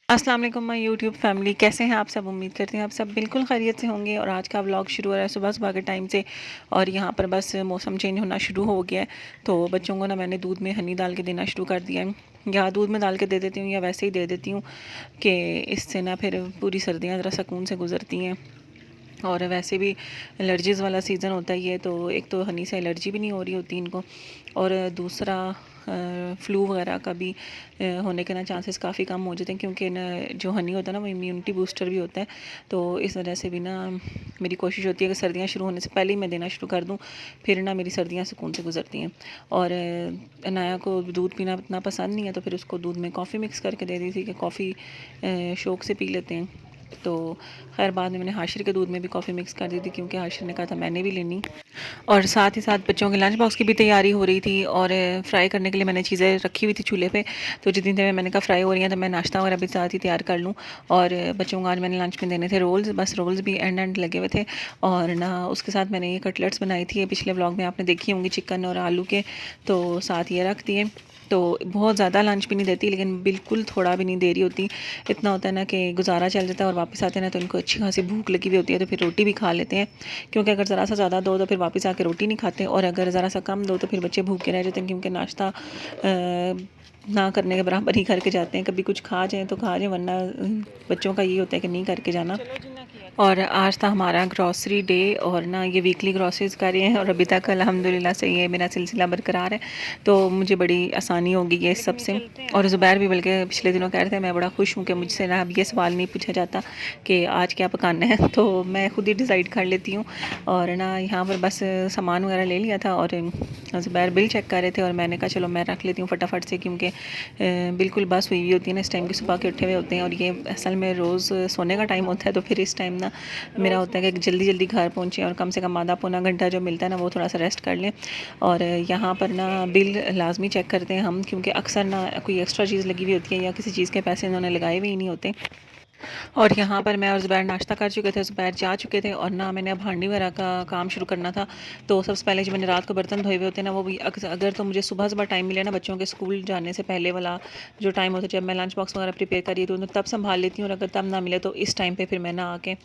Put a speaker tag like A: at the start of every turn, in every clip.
A: अस्सलाम वालेकुम my YouTube family, कैसे हैं आप सब। उम्मीद करते हैं आप सब बिल्कुल खैरियत से होंगे। और आज का व्लॉग शुरू हो रहा है सुबह सुबह के टाइम से। और यहाँ पर बस मौसम चेंज होना शुरू हो गया है, तो बच्चों को ना मैंने दूध में हनी डाल के देना शुरू कर दिया है। या दूध में डाल के दे देती हूँ या वैसे ही दे देती हूँ कि इससे ना फिर पूरी सर्दियाँ ज़रा सुकून से गुजरती हैं। और वैसे भी एलर्जीज़ वाला सीज़न होता ही है, तो एक तो हनी से एलर्जी भी नहीं हो रही होती इनको, और दूसरा फ्लू वगैरह का भी होने के ना चांसेस काफ़ी कम हो जाते हैं, क्योंकि ना जो हनी होता है ना वो इम्यूनिटी बूस्टर भी होता है। तो इस वजह से भी ना मेरी कोशिश होती है कि सर्दियाँ शुरू होने से पहले ही मैं देना शुरू कर दूँ, फिर ना मेरी सर्दियाँ सुकून से गुजरती हैं। और अनाया को दूध पीना इतना पसंद नहीं है, तो फिर उसको दूध में कॉफ़ी मिक्स करके दे दी थी कि कॉफ़ी शौक़ से पी लेते हैं। तो खैर बाद में मैंने हाशिर के दूध में भी कॉफ़ी मिक्स कर दी थी, क्योंकि हाशिर ने कहा था मैंने भी लेनी। और साथ ही साथ बच्चों के लंच बॉक्स की भी तैयारी हो रही थी, और फ्राई करने के लिए मैंने चीज़ें रखी हुई थी चूल्हे पे। तो जितनी देर में मैंने कहा फ्राई हो रही हैं, तो मैं नाश्ता वगैरह भी साथ ही तैयार कर लूँ। और बच्चों को आज मैंने लंच में देने थे रोल्स, बस रोल्स भी एंड एंड लगे हुए थे। और ना उसके साथ मैंने ये कटलेट्स बनाई थी, ये पिछले व्लॉग में आपने देखी होंगी, चिकन और आलू के, तो साथ ये रख दिए। तो बहुत ज़्यादा लंच भी नहीं देती, लेकिन बिल्कुल थोड़ा भी नहीं दे रही होती। इतना होता है ना कि गुजारा चल जाता है, और वापस आते हैं ना तो इनको अच्छी खासी भूख लगी हुई होती है, तो फिर रोटी भी खा लेते हैं। क्योंकि अगर ज़रा सा ज़्यादा दो तो फिर वापस आके रोटी नहीं खाते, और अगर ज़रा सा कम दो तो फिर बच्चे भूखे रह जाते हैं, क्योंकि नाश्ता ना करने के बराबर ही करके जाते हैं। कभी कुछ खा जाएँ तो खा जाएँ, वरना बच्चों का ये होता है कि नहीं करके जाना। और आज था हमारा ग्रॉसरी डे, और ना ये वीकली ग्रॉसरीज कर रहे हैं, और अभी तक अल्हम्दुलिल्लाह से ये मेरा सिलसिला बरकरार है। तो मुझे बड़ी आसानी होगी ये सब से। और ज़ुबैर भी बल्कि पिछले दिनों कह रहे थे, मैं बड़ा खुश हूँ कि मुझसे ना अब ये सवाल नहीं पूछा जाता कि आज क्या पकाना है, तो मैं खुद ही डिसाइड कर लेती हूँ। और ना यहाँ पर बस सामान वगैरह ले लिया था, और ज़ुबैर बिल चेक कर रहे थे, और मैंने कहा चलो मैं रख लेती हूँ फटाफट से, क्योंकि बिल्कुल बस हुई हुई होती है ना इस टाइम की, सुबह के उठे हुए होते हैं। और ये असल में रोज़ सोने का टाइम होता है, तो फिर इस टाइम ना मेरा होता है कि जल्दी जल्दी घर पहुँचे, और कम से कम आधा पौना घंटा जो मिलता है ना वो थोड़ा सा रेस्ट कर लें। और यहाँ पर ना बिल लाजमी चेक करते हैं हम, क्योंकि अक्सर ना कोई एक्स्ट्रा चीज़ लगी हुई होती है, या किसी चीज़ के पैसे इन्होंने लगाए हुए ही नहीं होते। और यहाँ पर मैं और ज़ुबैर नाश्ता कर चुके थे, ज़ुबैर जा चुके थे, और ना मैंने अब हांडी वगैरह का काम शुरू करना था। तो सबसे पहले जो मैंने रात को बर्तन धोए हुए होते हैं ना, वो भी अगर तो मुझे सुबह सुबह टाइम मिले ना, बच्चों के स्कूल जाने से पहले वाला जो टाइम होता है, जब मैं लंच बॉक्स वगैरह प्रिपेयर करी तो तब संभाल लेती हूँ। और अगर तब ना मिले तो इस टाइम पर फिर मैं ना आके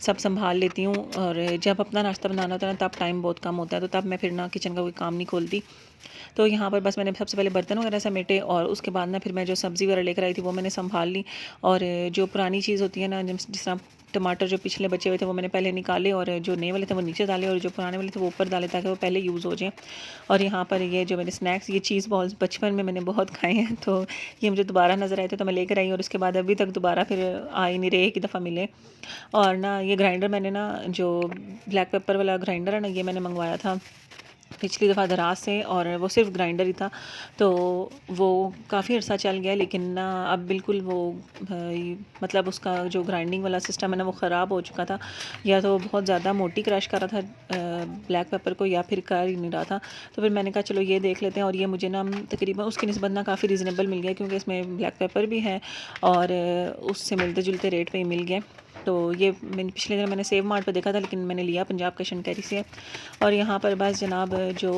A: सब संभाल लेती हूँ। और जब अपना नाश्ता बनाना होता है ना, तब टाइम बहुत कम होता है, तो तब मैं फिर ना किचन का कोई काम नहीं खोलती। तो यहाँ पर बस मैंने सबसे पहले बर्तन वगैरह समेटे, और उसके बाद ना फिर मैं जो सब्ज़ी वगैरह लेकर आई थी वो मैंने संभाल ली। और जो पुरानी चीज़ होती है ना, जिस तरह टमाटर जो पिछले बचे हुए थे वो मैंने पहले निकाले, और जो नए वाले थे वो नीचे डाले, और जो पुराने वाले थे वो ऊपर डाले, ताकि वो पहले यूज़ हो जाएँ। और यहाँ पर ये जो मेरे स्नैक्स, ये चीज़ बॉल्स बचपन में मैंने बहुत खाए हैं, तो ये मुझे दोबारा नज़र आए थे तो मैं लेकर आई, और उसके बाद अभी तक दोबारा फिर आ ही नहीं रहे, एक ही दफ़ा मिले। और ना ये ग्राइंडर मैंने ना, जो ब्लैक पेपर वाला ग्राइंडर है ना, ये मैंने मंगवाया था पिछली दफ़ा दराज से, और वो सिर्फ ग्राइंडर ही था, तो वो काफ़ी अर्सा चल गया। लेकिन ना अब बिल्कुल वो मतलब उसका जो ग्राइंडिंग वाला सिस्टम है ना वो ख़राब हो चुका था, या तो बहुत ज़्यादा मोटी क्रश कर रहा था ब्लैक पेपर को, या फिर कर ही नहीं रहा था। तो फिर मैंने कहा चलो ये देख लेते हैं, और ये मुझे ना तकरीबन उसकी निस्बत ना काफ़ी रीज़नेबल मिल गया, क्योंकि इसमें ब्लैक पेपर भी है, और उससे मिलते जुलते रेट पे ही मिल गया। तो ये मैंने पिछले दिन मैंने सेव मार्ट पे देखा था, लेकिन मैंने लिया पंजाब कैश एंड कैरी से। और यहाँ पर बस जनाब जो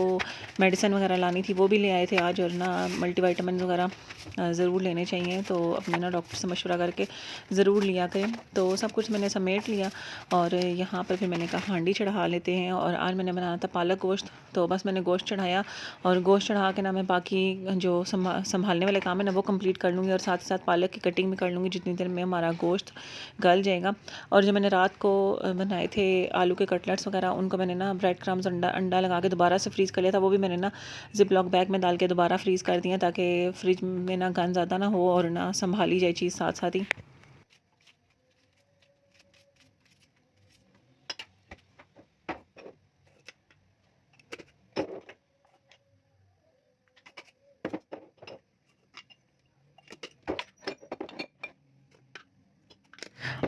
A: मेडिसिन वगैरह लानी थी वो भी ले आए थे आज, और ना मल्टीविटामिन वगैरह ज़रूर लेने चाहिए, तो अपने ना डॉक्टर से मशवरा करके ज़रूर लिया करें। तो सब कुछ मैंने समेट लिया, और यहाँ पर फिर मैंने कहा हांडी चढ़ा लेते हैं। और आज मैंने बनाया था पालक गोश्त, तो बस मैंने गोश्त चढ़ाया, और गोश्त चढ़ा के ना मैं बाकी जो संभालने वाले काम है ना वो कंप्लीट कर लूँगी, और साथ ही साथ पालक की कटिंग भी कर लूँगी, जितनी देर में हमारा गोश्त गल जाएगा। और जो मैंने रात को बनाए थे आलू के कटलेट्स वगैरह, उनको मैंने ना ब्रेड क्रम्स अंडा अंडा लगा के दोबारा से फ्रीज़ कर लिया था, वो भी मैंने ना जिप लॉक बैग में डाल के दोबारा फ्रीज़ कर दिया, ताकि फ्रिज में ना गंद ज़्यादा ना हो, और ना संभाली जाए चीज़ साथ साथ ही।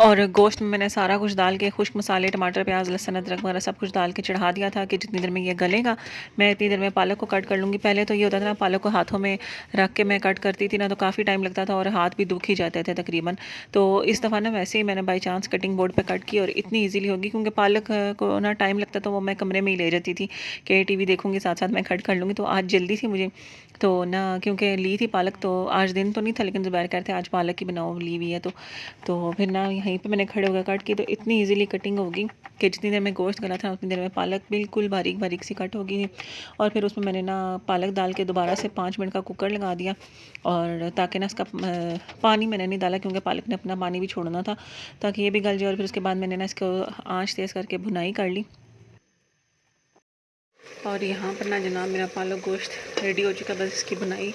A: और गोश्त में मैंने सारा कुछ डाल के खुश्क मसाले, टमाटर, प्याज, लहसुन, अदरक वगैरह सब कुछ डाल के चढ़ा दिया था कि जितनी देर में ये गलेगा मैं इतनी देर में पालक को कट कर लूँगी। पहले तो ये होता था ना, पालक को हाथों में रख के मैं कट करती थी ना, तो काफ़ी टाइम लगता था और हाथ भी दुख ही जाते थे तकरीबन। तो इस दफ़ा ना वैसे ही मैंने बाई चांस कटिंग बोर्ड पर कट की और इतनी ईजीली होगी, क्योंकि पालक को ना टाइम लगता था, वो मैं कमरे में ही ले जाती थी कि टीवी देखूँगी साथ साथ मैं कट कर लूँगी। तो आज जल्दी थी मुझे, तो ना क्योंकि ली थी पालक, तो आज दिन तो नहीं था लेकिन ज़ुबैर कहते आज पालक ही बनाओ, ली हुई है तो फिर ना यहीं पे मैंने खड़े होकर कट की, तो इतनी इजीली कटिंग होगी कि जितनी देर में गोश्त गला था उतनी देर में पालक बिल्कुल बारीक बारीक सी कट होगी। और फिर उसमें मैंने ना पालक डाल के दोबारा से 5 मिनट का कुकर लगा दिया, और ताकि ना इसका पानी मैंने नहीं डाला क्योंकि पालक ने अपना पानी भी छोड़ना था, ताकि ये भी गल जाए। और फिर उसके बाद मैंने ना इसको आँच तेज़ करके भुनाई कर ली। और यहाँ पर ना जनाब मेरा पालक गोश्त रेडी हो चुका, बस इसकी बुनाई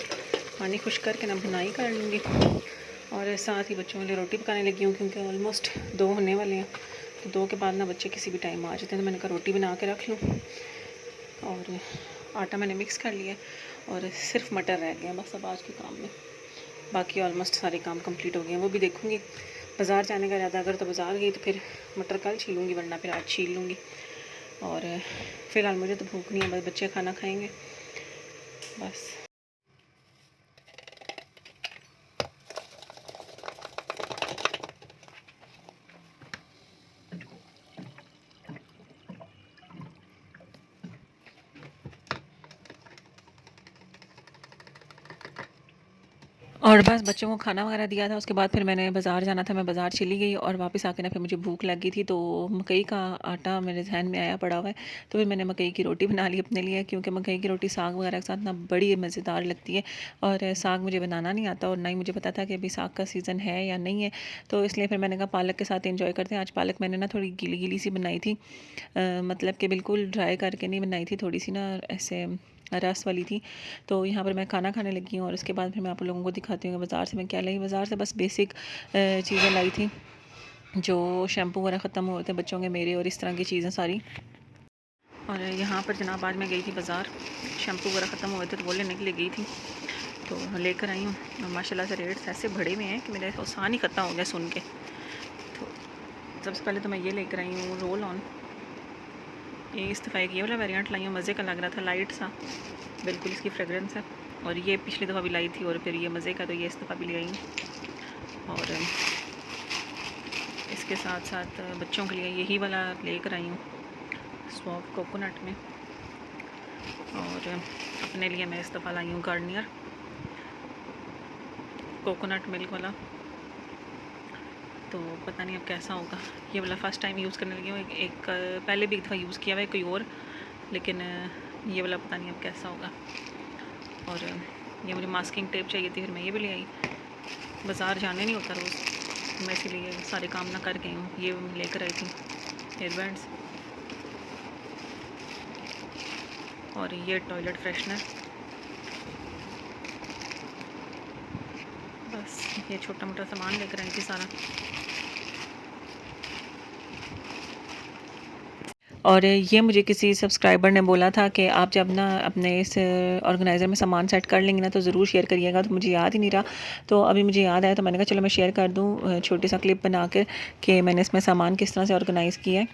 A: पानी खुश करके ना बुनाई कर लूँगी। और साथ ही बच्चों के लिए रोटी पकाने लगी हूँ, क्योंकि ऑलमोस्ट 2 होने वाले हैं, तो 2 के बाद ना बच्चे किसी भी टाइम आ जाते हैं, तो मैंने कहा रोटी बना के रख लूँ। और आटा मैंने मिक्स कर लिया और सिर्फ मटर रह गए हैं बस अब आज के काम में, बाकी ऑलमोस्ट सारे काम कंप्लीट हो गए हैं। वो भी देखूँगी, बाज़ार जाने का इरादा अगर तो बाज़ार गई तो फिर मटर कल छीलूँगी, वरना फिर आज छील लूँगी। और फ़िलहाल मुझे तो भूख नहीं है, बस बच्चे खाना खाएँगे बस। और बस बच्चों को खाना वगैरह दिया था, उसके बाद फिर मैंने बाज़ार जाना था, मैं बाज़ार चली गई और वापस आके ना फिर मुझे भूख लग गई थी, तो मकई का आटा मेरे ज़हन में आया पड़ा हुआ है, तो फिर मैंने मकई की रोटी बना ली अपने लिए, क्योंकि मकई की रोटी साग वगैरह के साथ ना बड़ी मज़ेदार लगती है। और साग मुझे बनाना नहीं आता और ना ही मुझे पता था कि अभी साग का सीज़न है या नहीं है, तो इसलिए फिर मैंने कहा पालक के साथ इंजॉय करते हैं। आज पालक मैंने ना थोड़ी गीली गीली सी बनाई थी, मतलब कि बिल्कुल ड्राई करके नहीं बनाई थी, थोड़ी सी ना ऐसे रस वाली थी। तो यहाँ पर मैं खाना खाने लगी हूँ और उसके बाद फिर मैं आप लोगों को दिखाती हूँ कि बाज़ार से मैं क्या लाई। बाज़ार से बस बेसिक चीज़ें लाई थी, जो शैम्पू वगैरह ख़त्म हुए थे बच्चों के, मेरे, और इस तरह की चीज़ें सारी। और यहाँ पर जनाब आज मैं गई थी बाज़ार, शैम्पू वगैरह ख़त्म हुए थे तो वो लेने के लिए गई थी, तो लेकर आई हूँ। और माशाल्लाह से रेट्स ऐसे बढ़े हुए हैं कि मेरा आसान ही ख़त्म हो गया सुन के। तो सबसे पहले तो मैं ये लेकर आई हूँ रोल ऑन, ये इस दफ़ा एक ये वाला वेरिएंट लाई हूँ, मज़े का लग रहा था, लाइट सा बिल्कुल इसकी फ्रेगरेंस है। और ये पिछली दफ़ा भी लाई थी और फिर ये मज़े का, तो ये इस दफ़ा भी ले आई हूँ। और इसके साथ साथ बच्चों के लिए यही वाला लेकर आई हूँ, सॉफ्ट कोकोनट में। और अपने लिए मैं इस दफ़ा लाई हूँ गार्नियर कोकोनट मिल्क वाला, तो पता नहीं अब कैसा होगा। ये वाला फ़र्स्ट टाइम यूज़ करने लगी हूँ, एक पहले भी एक दफ़ा यूज़ किया हुआ है कोई और, लेकिन ये वाला पता नहीं अब कैसा होगा। और ये मुझे मास्किंग टेप चाहिए थी, फिर मैं ये भी ले आई। बाज़ार जाने नहीं होता रोज़, मैं इसीलिए सारे काम ना कर गई हूँ। ये लेकर आई थी हेयर बैंड्स, और ये टॉयलेट फ्रेशनर, बस ये छोटा मोटा सामान लेकर आई थी सारा। और ये मुझे किसी सब्सक्राइबर ने बोला था कि आप जब ना अपने इस ऑर्गेनाइज़र में सामान सेट कर लेंगे ना तो ज़रूर शेयर करिएगा, तो मुझे याद ही नहीं रहा, तो अभी मुझे याद आया तो मैंने कहा चलो मैं शेयर कर दूँ छोटी सा क्लिप बना कर कि मैंने इसमें सामान किस तरह से ऑर्गेनाइज़ किया है।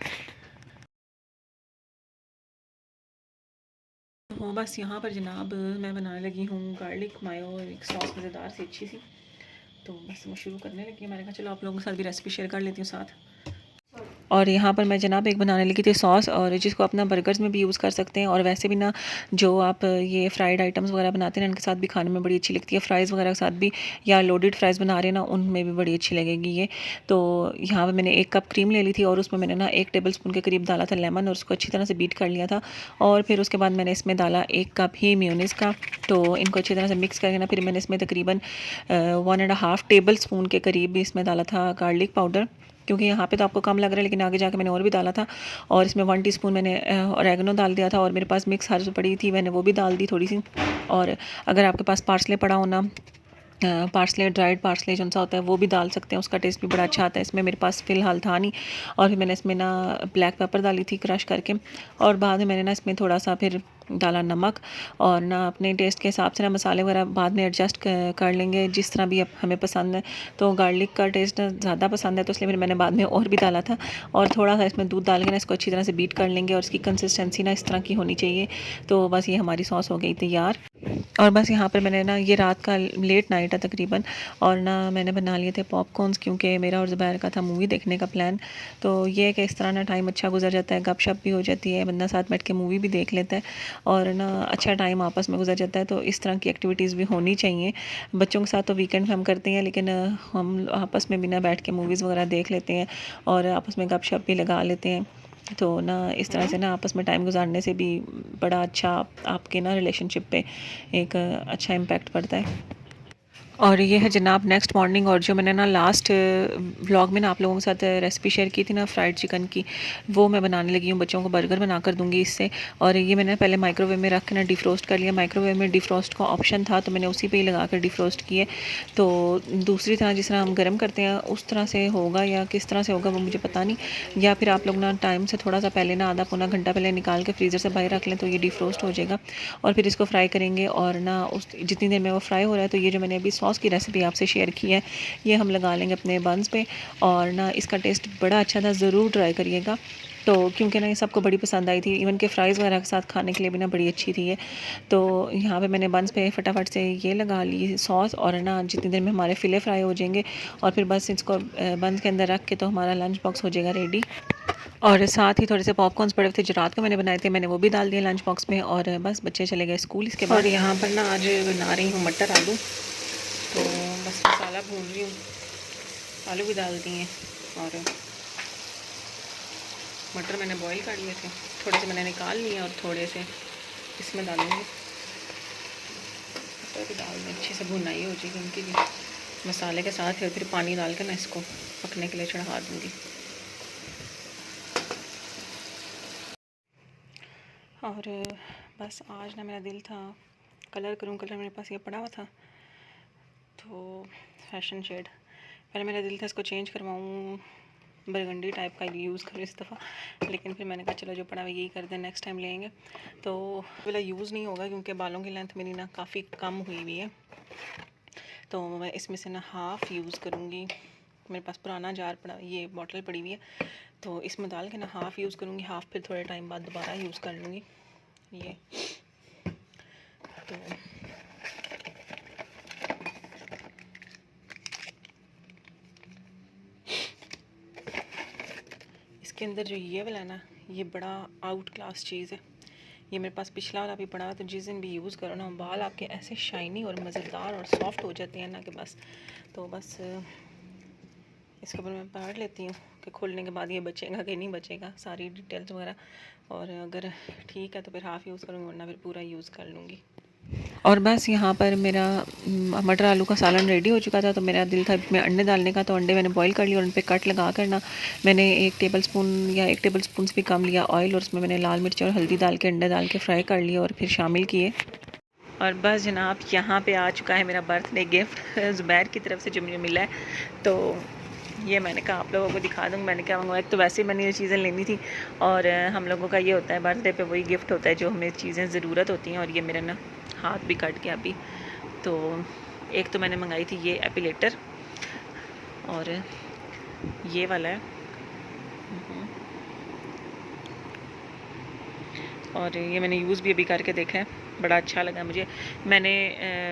A: तो बस यहाँ पर जनाब मैं बनाने लगी हूँ गार्लिक मायो, एक सॉस मज़ेदार सी अच्छी सी, तो बस मैं शुरू करने लगी। मैंने कहा चलो आप लोगों के साथ भी रेसिपी शेयर कर लेती हूँ साथ। और यहाँ पर मैं जनाब एक बनाने लगी थी सॉस, और जिसको अपना बर्गर्स में भी यूज़ कर सकते हैं, और वैसे भी ना जो आप ये फ्राइड आइटम्स वगैरह बनाते हैं ना, इनके साथ भी खाने में बड़ी अच्छी लगती है, फ्राइज़ वगैरह के साथ भी, या लोडेड फ्राइज़ बना रहे हैं ना उनमें भी बड़ी अच्छी लगेगी ये। तो यहाँ पर मैंने 1 कप क्रीम ले ली थी और उसमें मैंने ना 1 टेबल स्पून के करीब डाला था लेमन, और उसको अच्छी तरह से बीट कर लिया था। और फिर उसके बाद मैंने इसमें डाला 1 कप ही मेयोनीज़ का, तो इनको अच्छी तरह से मिक्स करके ना फिर मैंने इसमें तकरीबन 1.5 टेबल स्पून के करीब भी इसमें डाला था गार्लिक पाउडर, क्योंकि यहाँ पे तो आपको कम लग रहा है लेकिन आगे जाके मैंने और भी डाला था। और इसमें 1 टीस्पून मैंने ऑरेगनो डाल दिया था, और मेरे पास मिक्स हर्ब्स पड़ी थी मैंने वो भी डाल दी थोड़ी सी। और अगर आपके पास पार्सले पड़ा हो ना पार्सले, ड्राइड पार्सले जो सा होता है वो भी डाल सकते हैं, उसका टेस्ट भी बड़ा अच्छा आता है। इसमें मेरे पास फ़िलहाल था नहीं, और फिर मैंने इसमें ना ब्लैक पेपर डाली थी क्रश करके, और बाद में मैंने ना इसमें थोड़ा सा फिर डाला नमक, और ना अपने टेस्ट के हिसाब से ना मसाले वगैरह बाद में एडजस्ट कर लेंगे जिस तरह भी अब हमें पसंद है। तो गार्लिक का टेस्ट ज़्यादा पसंद है, तो इसलिए फिर मैंने बाद में और भी डाला था, और थोड़ा सा इसमें दूध डाल के ना इसको अच्छी तरह से बीट कर लेंगे, और इसकी कंसिस्टेंसी ना इस तरह की होनी चाहिए। तो बस ये हमारी सॉस हो गई तैयार। और बस यहाँ पर मैंने ना, ये रात का लेट नाइट है तकरीबन, और ना मैंने बना लिए थे पॉपकॉर्न्स, क्योंकि मेरा और ज़ुबैर का था मूवी देखने का प्लान। तो ये कि इस तरह ना टाइम अच्छा गुजर जाता है, गपशप भी हो जाती है, बंदा साथ बैठ के मूवी भी देख लेता है, और ना अच्छा टाइम आपस में गुजर जाता है। तो इस तरह की एक्टिविटीज़ भी होनी चाहिए बच्चों के साथ। तो वीकेंड में हम करते हैं, लेकिन हम आपस में भी ना बैठ के मूवीज़ वगैरह देख लेते हैं, और आपस में गपशप भी लगा लेते हैं। तो ना इस तरह से ना आपस में टाइम गुजारने से भी बड़ा अच्छा आपके ना रिलेशनशिप पे एक अच्छा इम्पैक्ट पड़ता है। और ये है जनाब नेक्स्ट मॉर्निंग, और जो मैंने ना लास्ट व्लॉग में ना आप लोगों के साथ रेसिपी शेयर की थी ना फ्राइड चिकन की, वो मैं बनाने लगी हूँ। बच्चों को बर्गर बना कर दूँगी इससे। और ये मैंने पहले माइक्रोवेव में रख के ना डिफ्रोस्ट कर लिया। माइक्रोवेव में डिफ्रोस्ट का ऑप्शन था, तो मैंने उसी पे ही लगा कर डिफ्रोस्ट किए। तो दूसरी तरह जिस तरह हम गर्म करते हैं उस तरह से होगा या किस तरह से होगा वो मुझे पता नहीं, या फिर आप लोग ना टाइम से थोड़ा सा पहले ना आधा पौना घंटा पहले निकाल के फ्रीज़र से बाहर रख लें, तो ये डिफ्रोस्ट हो जाएगा। और फिर इसको फ्राई करेंगे, और ना उस जितनी देर में वो फ्राई हो रहा है, तो ये जो मैंने अभी सॉस की रेसिपी आपसे शेयर की है, ये हम लगा लेंगे अपने बंस पे। और ना इसका टेस्ट बड़ा अच्छा था, ज़रूर ट्राई करिएगा। तो क्योंकि ना ये सबको बड़ी पसंद आई थी, इवन के फ्राइज़ वगैरह के साथ खाने के लिए भी ना बड़ी अच्छी थी ये। तो यहाँ पे मैंने बंस पे फटाफट से ये लगा ली सॉस, और ना जितनी देर में हमारे फ़िले फ्राई हो जाएंगे, और फिर बस इसको बंस के अंदर रख के तो हमारा लंच बॉक्स हो जाएगा रेडी। और साथ ही थोड़े से पॉपकॉर्न्स पड़े थे जो रात को मैंने बनाए थे, मैंने वो भी डाल दिए लंच बॉक्स में, और बस बच्चे चले गए स्कूल इसके बाद। और यहाँ पर ना आज बना रही हूँ मटर आलू, तो बस मसाला भून रही हूँ, आलू भी डाल दिए, और मटर मैंने बॉईल कर लिए थे, थोड़े से मैंने निकाल लिए और थोड़े से इसमें डालूँगी। मटर भी डाल दें, अच्छे से भुनाई हो जाएगी उनकी भी मसाले के साथ, और फिर पानी डाल कर ना इसको पकने के लिए चढ़ा दूँगी। और बस आज ना मेरा दिल था कलर करूँ, कलर मेरे पास ये पड़ा हुआ था, तो फैशन शेड, पहले मेरा दिल था इसको चेंज करवाऊँ, बरगंडी टाइप का यूज़ करूँ इस दफ़ा, लेकिन फिर मैंने कहा चलो जो पड़ा हुआ यही कर दें, नेक्स्ट टाइम लेंगे। तो वाला यूज़ नहीं होगा क्योंकि बालों की लेंथ मेरी ना काफ़ी कम हुई हुई है, तो मैं इसमें से ना हाफ़ यूज़ करूँगी। मेरे पास पुराना जार पड़ा, ये बॉटल पड़ी हुई है, तो इसमें डाल के ना हाफ़ यूज़ करूँगी, हाफ़ फिर थोड़े टाइम बाद दोबारा यूज़ कर लूँगी ये। तो इसके अंदर जो ये वाला है ना, ये बड़ा आउट क्लास चीज़ है। ये मेरे पास पिछला वाला भी पड़ा है, तो जिस दिन भी यूज़ करो ना, बाल आपके ऐसे शाइनी और मज़ेदार और सॉफ्ट हो जाते हैं ना कि बस। तो बस इसके ऊपर मैं पढ़ लेती हूँ कि खोलने के बाद ये बचेगा कि नहीं बचेगा, सारी डिटेल्स वगैरह, और अगर ठीक है तो फिर हाफ़ यूज़ करूँगी, वरना फिर पूरा यूज़ कर लूँगी। और बस यहाँ पर मेरा मटर आलू का सालन रेडी हो चुका था, तो मेरा दिल था इसमें अंडे डालने का, तो अंडे मैंने बॉईल कर लिए, और उन पर कट लगा कर ना मैंने 1 टेबल स्पून या 1 टेबल स्पून से भी कम लिया ऑयल, और उसमें मैंने लाल मिर्च और हल्दी डाल के अंडे डाल के फ्राई कर लिए और फिर शामिल किए। और बस जनाब यहाँ पे आ चुका है मेरा बर्थडे गिफ्ट ज़ुबैर की तरफ से जो मुझे मिला है। तो ये मैंने कहा आप लोगों को दिखा दूँ। मैंने क्या मंगवाया, तो वैसे ही मैंने ये चीज़ें लेनी थी, और हम लोगों का ये होता है बर्थडे पे वही गिफ्ट होता है जो हमें चीज़ें ज़रूरत होती हैं। और ये मेरा ना हाथ भी कट गया अभी। तो एक तो मैंने मंगाई थी ये एपिलेटर, और ये वाला है, और ये मैंने यूज़ भी अभी करके देखा है, बड़ा अच्छा लगा मुझे। मैंने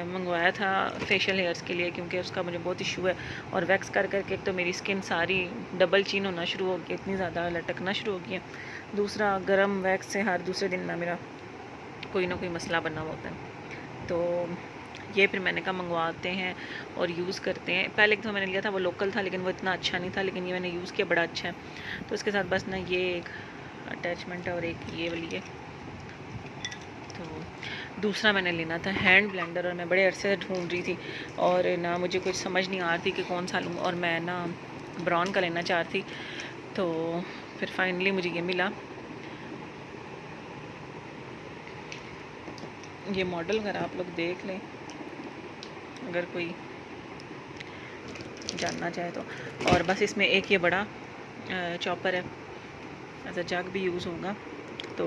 A: मंगवाया था फेशियल हेयर्स के लिए, क्योंकि उसका मुझे बहुत इशू है, और वैक्स कर करके एक तो मेरी स्किन सारी डबल चीन होना शुरू हो गई, इतनी ज़्यादा लटकना शुरू हो गई है। दूसरा गर्म वैक्स से हर दूसरे दिन ना मेरा कोई ना कोई मसला बना हुआ होता है। तो ये फिर मैंने कहा मंगवाते हैं और यूज़ करते हैं। पहले एक तो मैंने लिया था वो लोकल था, लेकिन वो इतना अच्छा नहीं था, लेकिन ये मैंने यूज़ किया, बड़ा अच्छा है। तो इसके साथ बस ना ये एक अटैचमेंट है, और एक ये वाली है। तो दूसरा मैंने लेना था हैंड ब्लेंडर, और मैं बड़े अरसे से ढूंढ रही थी, और ना मुझे कुछ समझ नहीं आ रही थी कि कौन सा लूँ, और मैं ना ब्राउन का लेना चाह रही थी। तो फिर फाइनली मुझे ये मिला। ये मॉडल अगर आप लोग देख लें, अगर कोई जानना चाहे तो। और बस इसमें एक ये बड़ा चॉपर है, एज अ जग भी यूज़ होगा, तो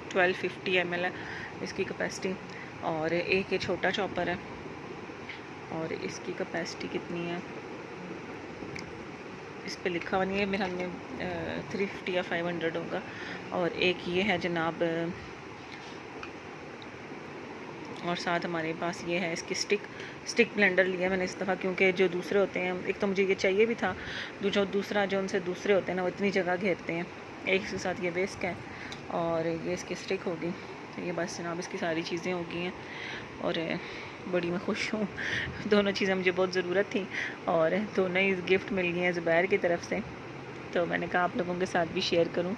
A: 1250 ml है इसकी कैपेसिटी। और एक ये छोटा चॉपर है और इसकी कैपेसिटी कितनी है इस पे लिखा हुआ नहीं है, मेरे ख्याल में 350 या 500 होगा। और एक ये है जनाब, और साथ हमारे पास ये है इसकी स्टिक ब्लेंडर लिया मैंने इस दफ़ा, क्योंकि जो दूसरे होते हैं, एक तो मुझे ये चाहिए भी था, जो दूसरा जो उनसे दूसरे होते हैं ना वो इतनी जगह घेरते हैं। एक के साथ ये बेस्क है और ये इसकी स्टिक होगी, तो ये बस जनाब इसकी सारी चीज़ें हो गई हैं और बड़ी मैं खुश हूँ। दोनों चीज़ें मुझे बहुत ज़रूरत थी और दोनों ही गिफ्ट मिल गई हैं ज़ुबैर की तरफ से, तो मैंने कहा आप लोगों के साथ भी शेयर करूँ।